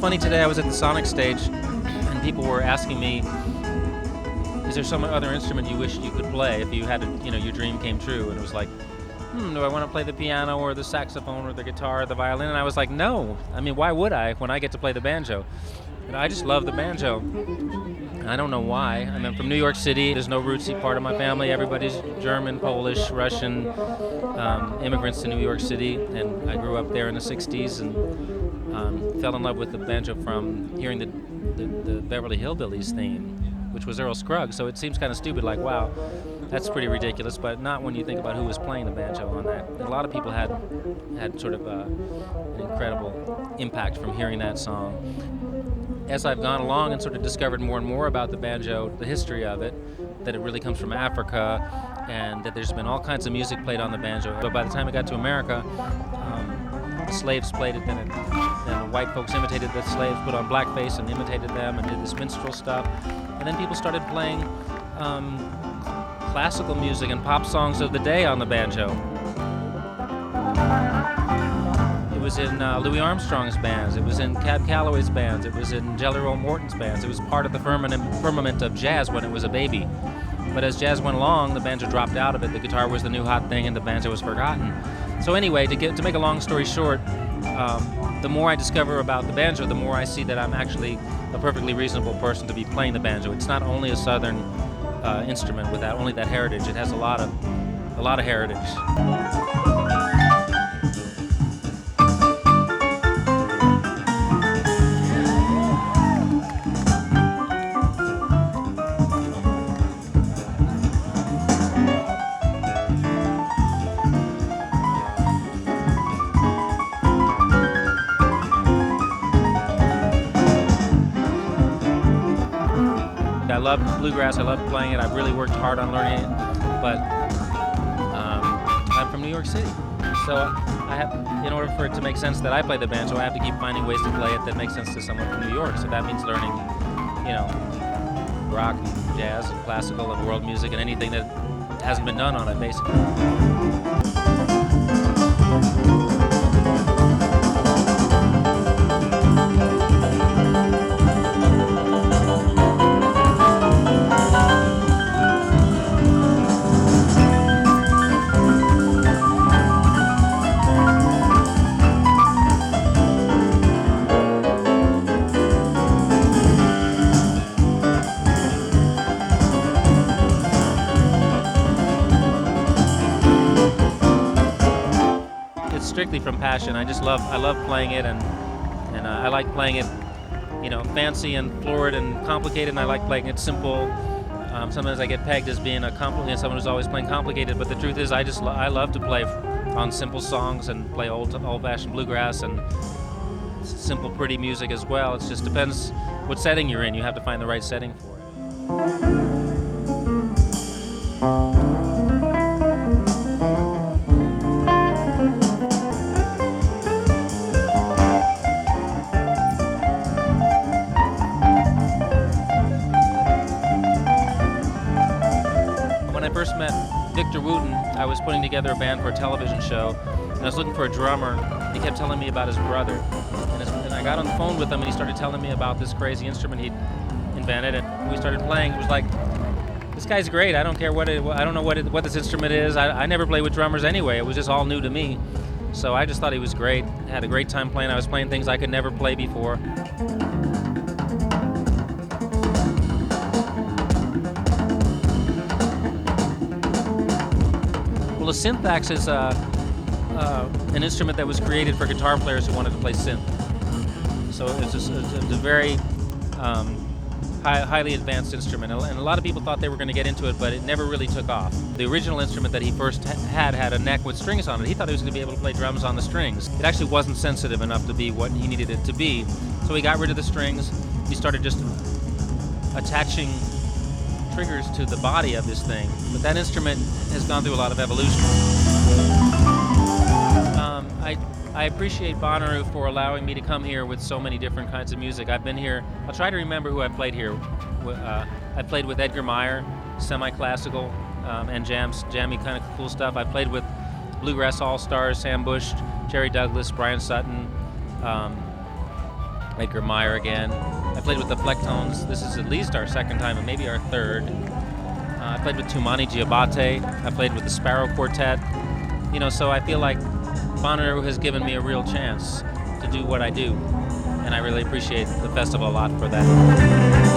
funny today. I was at the Sonic stage, and people were asking me, "Is there some other instrument you wish you could play if you had, your dream came true?" And it was like, do I want to play the piano or the saxophone or the guitar or the violin? And I was like, no. I mean, why would I when I get to play the banjo? And I just love the banjo. I don't know why. I mean, I'm from New York City. There's no rootsy part of my family. Everybody's German, Polish, Russian, immigrants to New York City. And I grew up there in the 60s and fell in love with the banjo from hearing the Beverly Hillbillies theme, which was Earl Scruggs. So it seems kind of stupid, like, wow, that's pretty ridiculous, but not when you think about who was playing the banjo on that. And a lot of people had sort of an incredible impact from hearing that song. As I've gone along and sort of discovered more and more about the banjo, the history of it, that it really comes from Africa, and that there's been all kinds of music played on the banjo. But by the time it got to America, the slaves played it, then white folks imitated the slaves, put on blackface and imitated them and did this minstrel stuff. And then people started playing classical music and pop songs of the day on the banjo. It was in Louis Armstrong's bands, it was in Cab Calloway's bands, it was in Jelly Roll Morton's bands. It was part of the firmament of jazz when it was a baby. But as jazz went along, the banjo dropped out of it, the guitar was the new hot thing, and the banjo was forgotten. So anyway, to make a long story short, the more I discover about the banjo, the more I see that I'm actually a perfectly reasonable person to be playing the banjo. It's not only a southern instrument with only that heritage. It has a lot of heritage. I love bluegrass, I love playing it, I've really worked hard on learning it, but I'm from New York City, so I have, in order for it to make sense that I play the banjo, I have to keep finding ways to play it that make sense to someone from New York, so that means learning, rock, and jazz, and classical, and world music, and anything that hasn't been done on it, basically. Strictly from passion. I love playing it, and I like playing it, fancy and florid and complicated, and I like playing it simple. Sometimes I get pegged as being someone who's always playing complicated, but the truth is I love to play on simple songs and play old-fashioned bluegrass and simple, pretty music as well. It just depends what setting you're in. You have to find the right setting for it. First met Victor Wooten, I was putting together a band for a television show, and I was looking for a drummer. He kept telling me about his brother, and I got on the phone with him, and he started telling me about this crazy instrument he'd invented, and we started playing. It was like, this guy's great. I don't care I don't know what this instrument is. I never played with drummers anyway. It was just all new to me, so I just thought he was great. I had a great time playing. I was playing things I could never play before. Well, a syntax is an instrument that was created for guitar players who wanted to play synth. So it's a very highly advanced instrument, and a lot of people thought they were going to get into it, but it never really took off. The original instrument that he first had a neck with strings on it. He thought he was going to be able to play drums on the strings. It actually wasn't sensitive enough to be what he needed it to be, so he got rid of the strings. He started just attaching triggers to the body of this thing, but that instrument has gone through a lot of evolution. I appreciate Bonnaroo for allowing me to come here with so many different kinds of music. I've been here, I'll try to remember who I played here. I played with Edgar Meyer, semi-classical and jammy kind of cool stuff. I played with Bluegrass All-Stars, Sam Bush, Jerry Douglas, Brian Sutton, Baker Meyer again. I played with the Flecktones. This is at least our second time, and maybe our third. I played with Tumani Giabate. I played with the Sparrow Quartet. You know, so I feel like Bonnaroo has given me a real chance to do what I do, and I really appreciate the festival a lot for that.